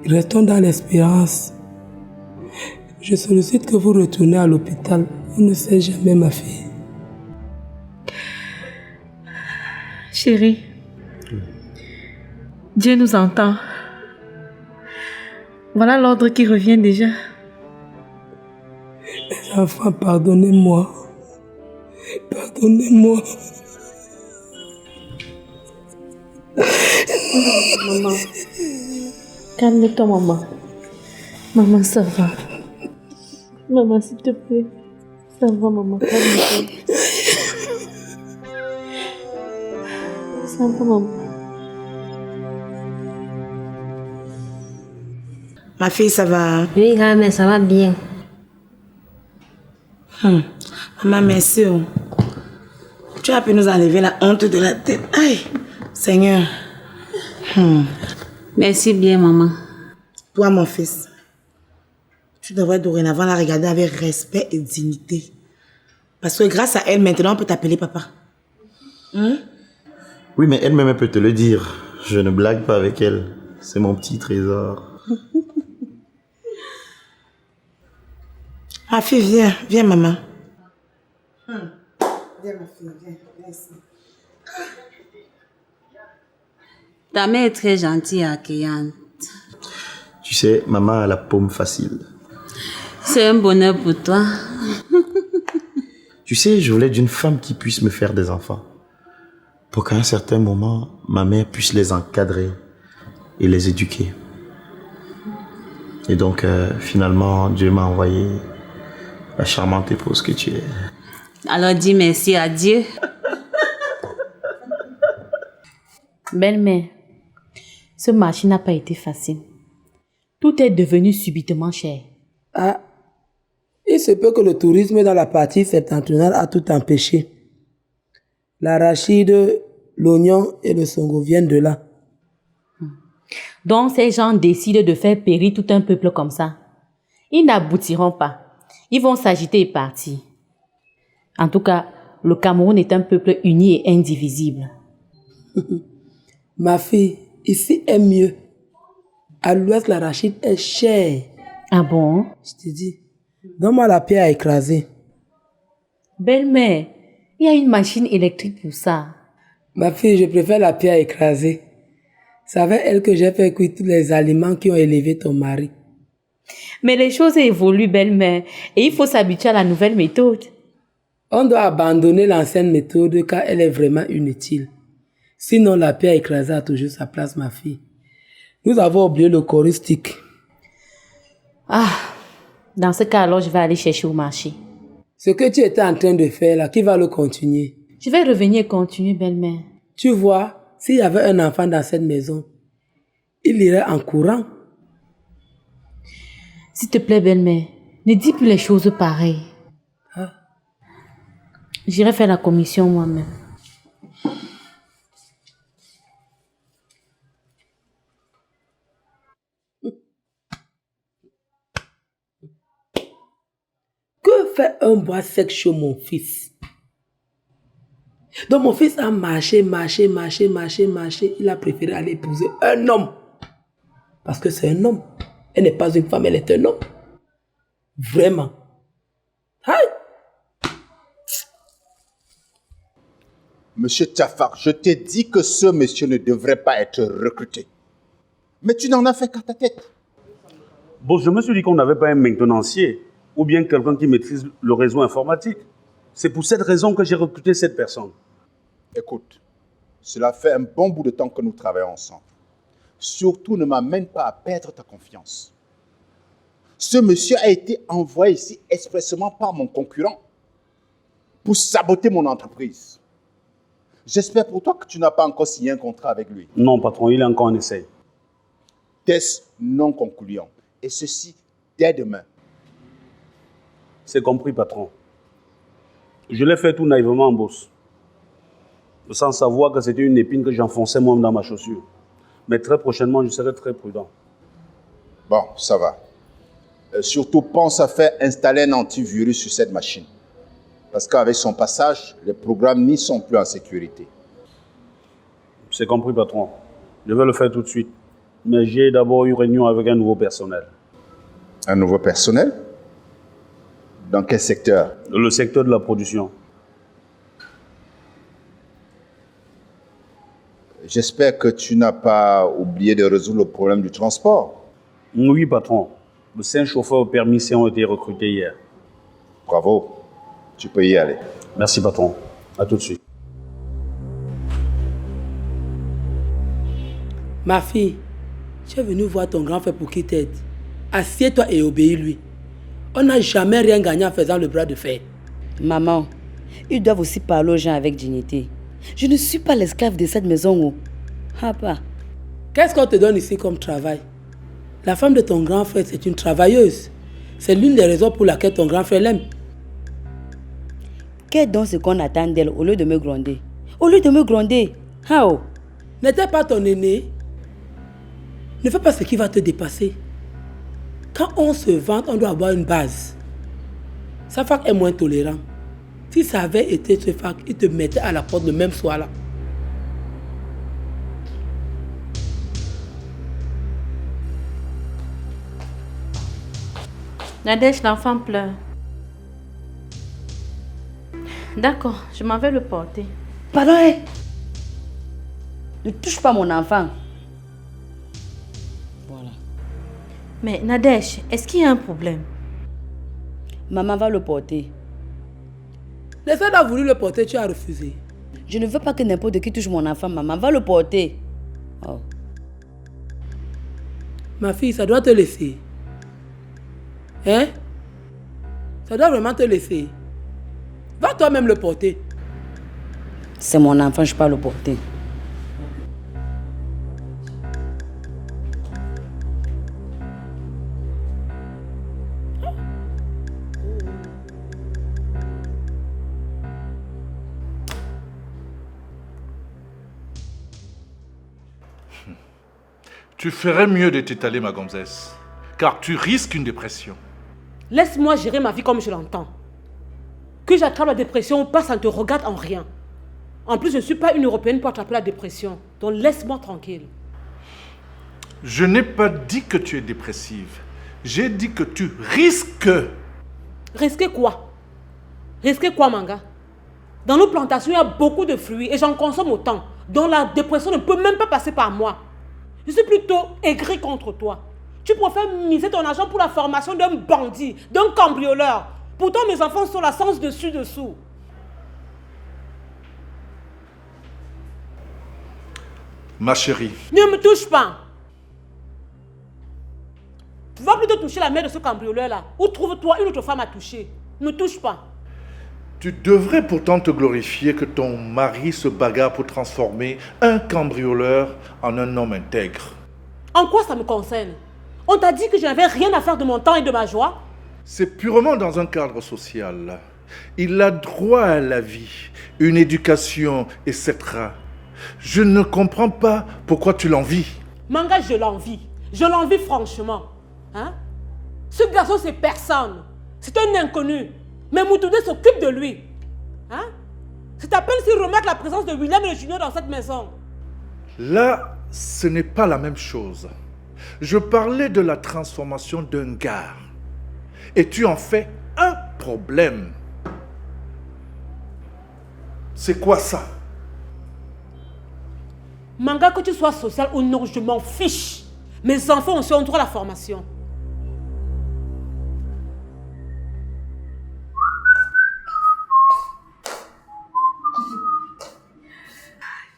restons dans l'espérance. Je sollicite que vous retournez à l'hôpital. On ne sait jamais, ma fille. Chérie, Dieu nous entend. Voilà l'ordre qui revient déjà. Les enfants, pardonnez-moi. Pardonnez-moi. Maman, calme-toi, maman. Maman, ça va. Maman, s'il te plaît. Ça va, maman, calme-toi. Ça va, maman. Ma fille, ça va? Oui, mais ça va bien. Maman, merci. Tu as pu nous enlever la honte de la tête. Aïe, Seigneur. Merci bien, maman. Toi, mon fils, tu devrais dorénavant la regarder avec respect et dignité. Parce que grâce à elle, maintenant, on peut t'appeler papa. Oui, mais elle-même peut te le dire. Je ne blague pas avec elle. C'est mon petit trésor. Ma fille, viens, viens, maman. Viens, ma fille, viens, viens ici. Ta mère est très gentille et accueillante. Tu sais, maman a la paume facile. C'est un bonheur pour toi. Tu sais, je voulais d'une femme qui puisse me faire des enfants. Pour qu'à un certain moment, ma mère puisse les encadrer et les éduquer. Et donc, finalement, Dieu m'a envoyé la charmante épouse que tu es. Alors dis merci à Dieu. Belle-mère, ce marché n'a pas été facile. Tout est devenu subitement cher. Ah, il se peut que le tourisme dans la partie septentrionale a tout empêché. L'arachide, l'oignon et le songo viennent de là. Donc ces gens décident de faire périr tout un peuple comme ça. Ils n'aboutiront pas. Ils vont s'agiter et partir. En tout cas, le Cameroun est un peuple uni et indivisible. Ma fille, ici est mieux. À l'ouest, l'arachide est cher. Ah bon? Je te dis. Donne-moi la pierre à écraser. Belle-mère, il y a une machine électrique pour ça. Ma fille, je préfère la pierre à écraser. C'est avec elle que j'ai fait cuire tous les aliments qui ont élevé ton mari. Mais les choses évoluent, belle-mère, et il faut s'habituer à la nouvelle méthode. On doit abandonner l'ancienne méthode car elle est vraiment inutile. Sinon, la pierre écrasée a toujours sa place, ma fille. Nous avons oublié le choristique. Ah, dans ce cas, alors je vais aller chercher au marché. Ce que tu étais en train de faire là, qui va le continuer? Je vais revenir et continuer, belle-mère. Tu vois, s'il y avait un enfant dans cette maison, il irait en courant. S'il te plaît, belle-mère, ne dis plus les choses pareilles. J'irai faire la commission moi-même. Que fait un bois sec chez mon fils? Donc mon fils a marché. Il a préféré aller épouser un homme. Parce que c'est un homme. Elle n'est pas une femme, elle est un homme. Vraiment. Aïe! Monsieur Tchafar, je t'ai dit que ce monsieur ne devrait pas être recruté. Mais tu n'en as fait qu'à ta tête. Bon, je me suis dit qu'on n'avait pas un maintenancier ou bien quelqu'un qui maîtrise le réseau informatique. C'est pour cette raison que j'ai recruté cette personne. Écoute, cela fait un bon bout de temps que nous travaillons ensemble. Surtout, ne m'amène pas à perdre ta confiance. Ce monsieur a été envoyé ici expressément par mon concurrent pour saboter mon entreprise. J'espère pour toi que tu n'as pas encore signé un contrat avec lui. Non, patron, il est encore en essai. Test non concluant. Et ceci dès demain. C'est compris, patron. Je l'ai fait tout naïvement en bourse, sans savoir que c'était une épine que j'enfonçais moi-même dans ma chaussure. Mais très prochainement, je serai très prudent. Bon, ça va. Surtout, pense à faire installer un antivirus sur cette machine. Parce qu'avec son passage, les programmes n'y sont plus en sécurité. C'est compris, patron. Je vais le faire tout de suite. Mais j'ai d'abord eu réunion avec un nouveau personnel. Un nouveau personnel? Dans quel secteur? Le secteur de la production. J'espère que tu n'as pas oublié de résoudre le problème du transport. Oui, patron. Les 5 chauffeurs au permis C ont été recrutés hier. Bravo. Tu peux y aller. Merci, patron. À tout de suite. Ma fille, tu es venue voir ton grand frère pour qu'il t'aide. Assieds-toi et obéis-lui. On n'a jamais rien gagné en faisant le bras de fer. Maman, ils doivent aussi parler aux gens avec dignité. Je ne suis pas l'esclave de cette maison. Papa. Qu'est-ce qu'on te donne ici comme travail? La femme de ton grand frère, c'est une travailleuse. C'est l'une des raisons pour laquelle ton grand frère l'aime. Qu'est donc ce qu'on attend d'elle au lieu de me gronder? Au lieu de me gronder. How? N'était pas ton aîné? Ne fais pas ce qui va te dépasser. Quand on se vante, on doit avoir une base. Safak est moins tolérant. Si ça avait été Safak, il te mettait à la porte le même soir là. Nadège, l'enfant pleure. D'accord, je m'en vais le porter. Pardon, hein? Ne touche pas mon enfant. Voilà. Mais Nadège, est-ce qu'il y a un problème? Maman va le porter. Les frères a voulu le porter, tu as refusé. Je ne veux pas que n'importe qui touche mon enfant. Maman va le porter. Oh. Ma fille, ça doit te laisser. Hein? Ça doit vraiment te laisser. Va toi-même le porter. C'est mon enfant, je ne peux pas le porter. Tu ferais mieux de t'étaler, ma gonzesse, car tu risques une dépression. Laisse-moi gérer ma vie comme je l'entends. Que j'attrape la dépression ou pas, ça ne te regarde en rien. En plus, je ne suis pas une Européenne pour attraper la dépression. Donc laisse-moi tranquille. Je n'ai pas dit que tu es dépressive. J'ai dit que tu risques. Risquer quoi? Risquer quoi, Manga? Dans nos plantations, il y a beaucoup de fruits et j'en consomme autant. Donc la dépression ne peut même pas passer par moi. Je suis plutôt aigri contre toi. Tu préfères miser ton argent pour la formation d'un bandit, d'un cambrioleur. Pourtant, mes enfants sont là sans dessus-dessous. Ma chérie. Ne me touche pas. Tu vas plutôt toucher la mère de ce cambrioleur-là. Ou trouve-toi une autre femme à toucher. Ne me touche pas. Tu devrais pourtant te glorifier que ton mari se bagarre pour transformer un cambrioleur en un homme intègre. En quoi ça me concerne? On t'a dit que je n'avais rien à faire de mon temps et de ma joie? C'est purement dans un cadre social. Il a droit à la vie, une éducation, etc. Je ne comprends pas pourquoi tu l'envies. Manga, je l'envie. Je l'envie franchement. Hein? Ce garçon, c'est personne. C'est un inconnu. Mais Moutoudé s'occupe de lui. Hein? C'est à peine s'il remarque la présence de William et le Junior dans cette maison. Là, ce n'est pas la même chose. Je parlais de la transformation d'un gars. Et tu en fais un problème. C'est quoi ça? Manga, que tu sois social ou non, je m'en fiche. Mes enfants ont droit à la formation.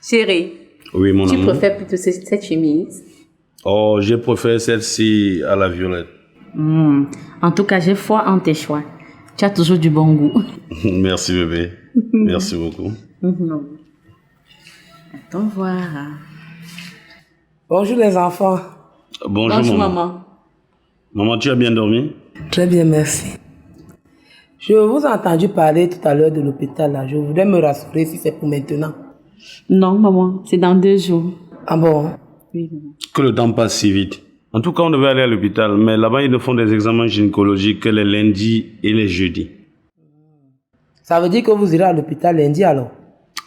Chérie, Oui, mon tu amour. préfères plutôt cette chemise? Oh, je préfère celle-ci à la violette. En tout cas, j'ai foi en tes choix. Tu as toujours du bon goût. Merci, bébé. Merci beaucoup. Attends voir. Bonjour les enfants. Bonjour, maman. Maman, tu as bien dormi? Très bien, merci. Je vous ai entendu parler tout à l'heure de l'hôpital là. Je voudrais me rassurer si c'est pour maintenant. Non, maman, c'est dans 2 jours. Ah bon? Oui, maman. Que le temps passe si vite. En tout cas, on devait aller à l'hôpital, mais là-bas, ils ne font des examens gynécologiques que les lundis et les jeudis. Ça veut dire que vous irez à l'hôpital lundi alors?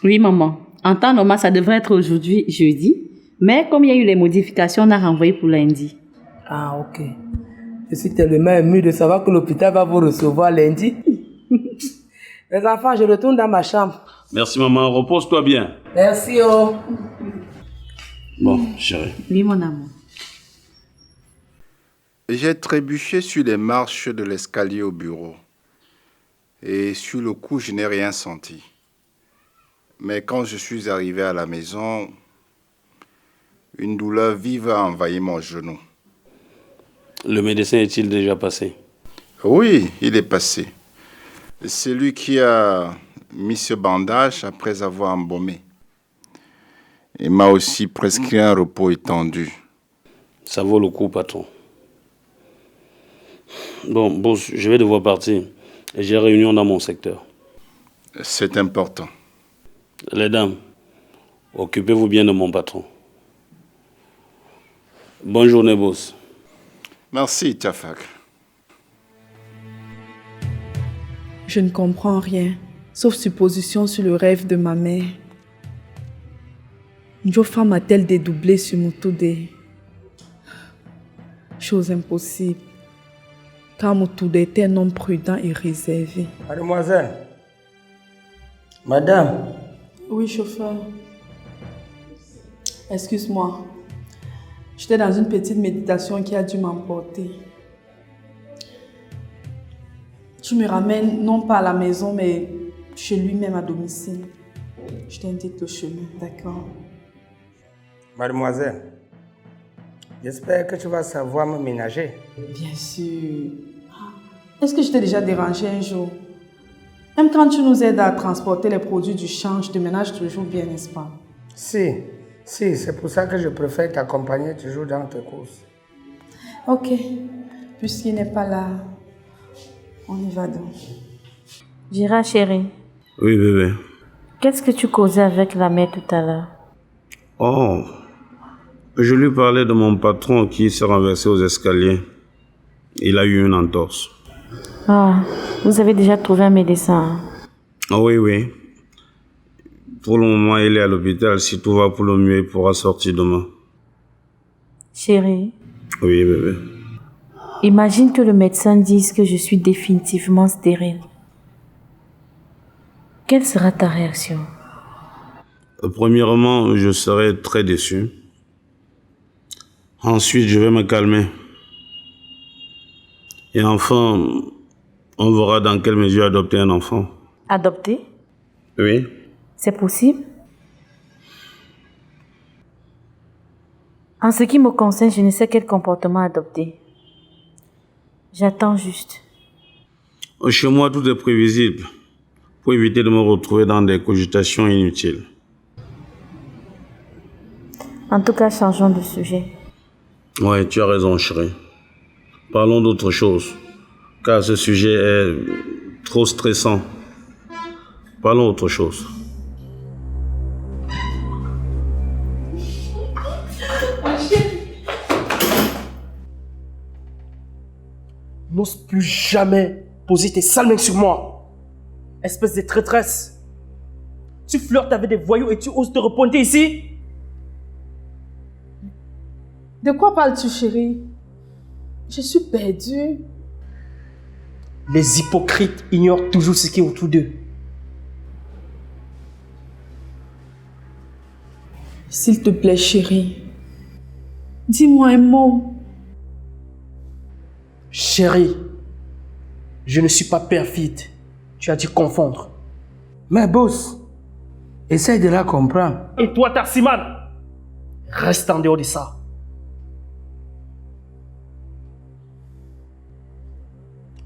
Oui, maman. En temps normal, ça devrait être aujourd'hui, jeudi. Mais comme il y a eu les modifications, on a renvoyé pour lundi. Ah, ok. Je suis tellement ému de savoir que l'hôpital va vous recevoir lundi. Les enfants, je retourne dans ma chambre. Merci, maman. Repose-toi bien. Merci, oh. Bon, chérie. Oui, mon amour. J'ai trébuché sur les marches de l'escalier au bureau. Et sur le coup, je n'ai rien senti. Mais quand je suis arrivé à la maison, une douleur vive a envahi mon genou. Le médecin est-il déjà passé? Oui, il est passé. C'est lui qui a mis ce bandage après avoir embaumé. Il m'a aussi prescrit un repos étendu. Ça vaut le coup, patron. Bon, boss, je vais devoir partir. J'ai réunion dans mon secteur. C'est important. Les dames, occupez-vous bien de mon patron. Bonne journée, boss. Merci, Tafak. Je ne comprends rien, sauf supposition sur le rêve de ma mère. Jofa m'a-t-elle dédoublé sur Moutoudé? Chose impossible, car Moutoudé était un homme prudent et réservé. Mademoiselle. Madame. Oui, chauffeur. Excuse-moi. J'étais dans une petite méditation qui a dû m'emporter. Tu me ramènes non pas à la maison, mais chez lui-même à domicile. Je t'indique le chemin, d'accord? Mademoiselle, j'espère que tu vas savoir me ménager. Bien sûr. Est-ce que je t'ai déjà dérangé un jour? Même quand tu nous aides à transporter les produits du champ, je te ménage toujours bien, n'est-ce pas? Si, c'est pour ça que je préfère t'accompagner toujours dans tes courses. Ok, puisqu'il n'est pas là, on y va donc. Gira, chérie, Oui, bébé. qu'est-ce que tu causais avec la mère tout à l'heure? Oh, je lui parlais de mon patron qui s'est renversé aux escaliers. Il a eu une entorse. Ah, vous avez déjà trouvé un médecin? Ah oui, oui. Pour le moment, il est à l'hôpital. Si tout va pour le mieux, il pourra sortir demain. Chérie, Oui, bébé. imagine que le médecin dise que je suis définitivement stérile. Quelle sera ta réaction? Premièrement, je serai très déçu. Ensuite, je vais me calmer. Et enfin, on verra dans quelle mesure adopter un enfant. Adopter? Oui. C'est possible? En ce qui me concerne, je ne sais quel comportement adopter. J'attends juste. Chez moi, tout est prévisible. Pour éviter de me retrouver dans des cogitations inutiles. En tout cas, changeons de sujet. Ouais, tu as raison, chérie. Parlons d'autre chose. Car ce sujet est trop stressant. Parlons autre chose. N'ose plus jamais poser tes sales mains sur moi. Espèce de traîtresse. Tu flirtes avec des voyous et tu oses te repointer ici? De quoi parles-tu, chérie? Je suis perdue. Les hypocrites ignorent toujours ce qui est autour d'eux. S'il te plaît, chérie, dis-moi un mot. Chérie, je ne suis pas perfide. Tu as dû confondre. Mais boss, essaye de la comprendre. Et toi, Tarsiman, reste en dehors de ça.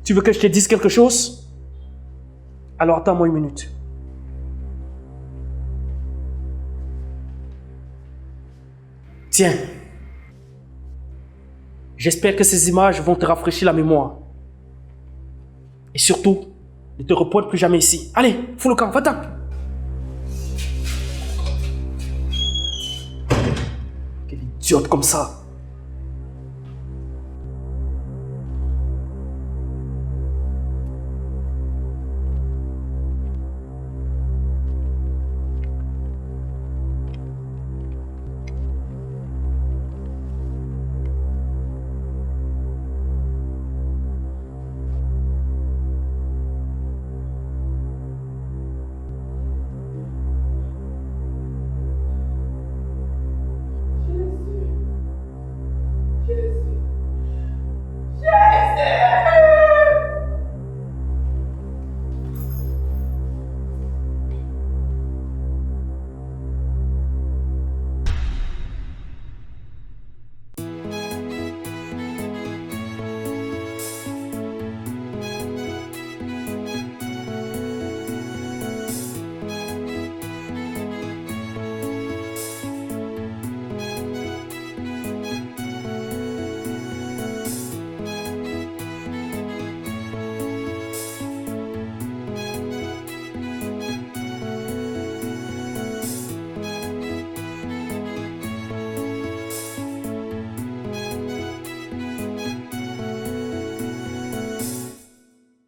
Tu veux que je te dise quelque chose? Alors attends-moi une minute. Tiens. J'espère que ces images vont te rafraîchir la mémoire. Et surtout, ne te repointe plus jamais ici. Allez, fous le camp, va-t'en. Quel idiote comme ça.